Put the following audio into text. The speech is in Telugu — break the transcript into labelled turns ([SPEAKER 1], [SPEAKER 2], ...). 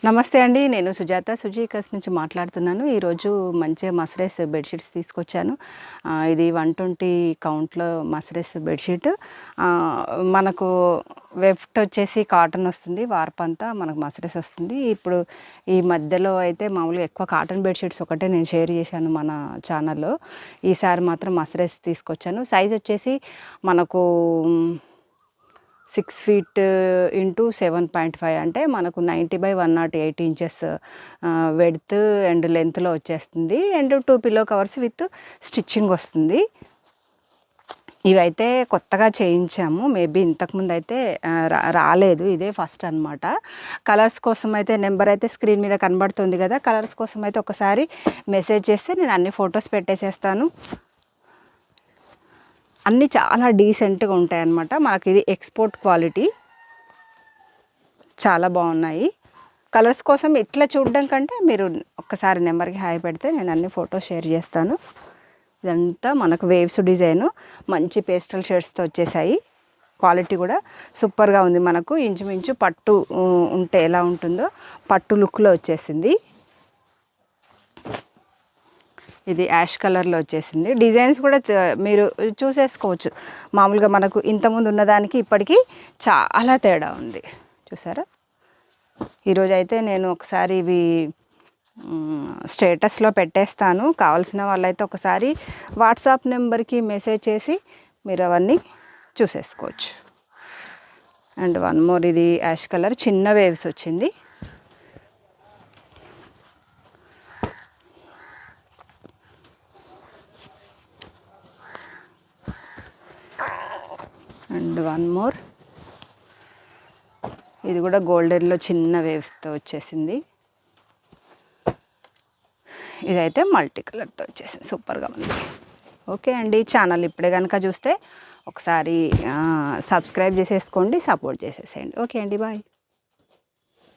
[SPEAKER 1] నమస్తే అండి. నేను సుజీకస్ నుంచి మాట్లాడుతున్నాను. ఈరోజు మంచిగా మస్రైస్ బెడ్షీట్స్ తీసుకొచ్చాను. ఇది 120 కౌంట్‌లో మస్రైస్ బెడ్షీట్. మనకు వెఫ్ట్ వచ్చేసి కాటన్ వస్తుంది. వార్పంతా మనకు మస్రైస్ వస్తుంది. ఇప్పుడు ఈ మధ్యలో అయితే మామూలుగా ఎక్కువ కాటన్ బెడ్షీట్స్ ఒకటే నేను షేర్ చేశాను మన ఛానల్‌లో. ఈసారి మాత్రం మస్రైస్ తీసుకొచ్చాను. సైజ్ వచ్చేసి మనకు 6 feet ఇంటూ 7.5 అంటే మనకు 90/108 ఇంచెస్ వెడ్త్ అండ్ లెంత్లో వచ్చేస్తుంది. And 2 pillow covers with stitching వస్తుంది. ఇవైతే కొత్తగా చేయించాము. మేబీ ఇంతకుముందు అయితే రాలేదు. ఇదే ఫస్ట్ అనమాట. కలర్స్ కోసం అయితే నెంబర్ అయితే స్క్రీన్ మీద కనబడుతుంది కదా. కలర్స్ కోసం అయితే ఒకసారి మెసేజ్ చేస్తే నేను అన్ని ఫొటోస్ పెట్టేసేస్తాను. అన్నీ చాలా డీసెంట్గా ఉంటాయన్నమాట. మనకి ఇది ఎక్స్పోర్ట్ క్వాలిటీ, చాలా బాగున్నాయి. కలర్స్ కోసం ఇట్లా చూడడం కంటే మీరు ఒక్కసారి నెంబర్కి హాయ్ పెడితే నేను అన్ని ఫోటో షేర్ చేస్తాను. ఇదంతా మనకు వేవ్స్ డిజైను, మంచి పేస్టల్ షేడ్స్తో వచ్చేసాయి. క్వాలిటీ కూడా సూపర్గా ఉంది. మనకు ఇంచుమించు పట్టు ఉంటే ఎలా ఉంటుందో పట్టు లుక్లో వచ్చేసింది. ఇది యాష్ కలర్లో వచ్చేసింది. డిజైన్స్ కూడా మీరు చూసేసుకోవచ్చు. మామూలుగా మనకు ఇంతకుముందు ఉన్నదానికి ఇప్పటికీ చాలా తేడా ఉంది, చూసారా. ఈరోజు అయితే నేను ఒకసారి ఇవి స్టేటస్లో పెట్టేస్తాను. కావాల్సిన వాళ్ళైతే ఒకసారి వాట్సాప్ నెంబర్కి మెసేజ్ చేసి మీరు అవన్నీ చూసేసుకోవచ్చు. అండ్ వన్ మోర్, ఇది యాష్ కలర్, చిన్న వేవ్స్ వచ్చింది. అండ్ వన్ మోర్, ఇది కూడా గోల్డెన్లో చిన్న వేవ్స్తో వచ్చేసింది. ఇదైతే మల్టీ కలర్తో వచ్చేసింది, సూపర్గా ఉంది. ఓకే అండి, ఛానల్ ఇప్పుడే కనుక చూస్తే ఒకసారి సబ్స్క్రైబ్ చేసేసుకోండి, సపోర్ట్ చేసేసేయండి. ఓకే అండి, బాయ్.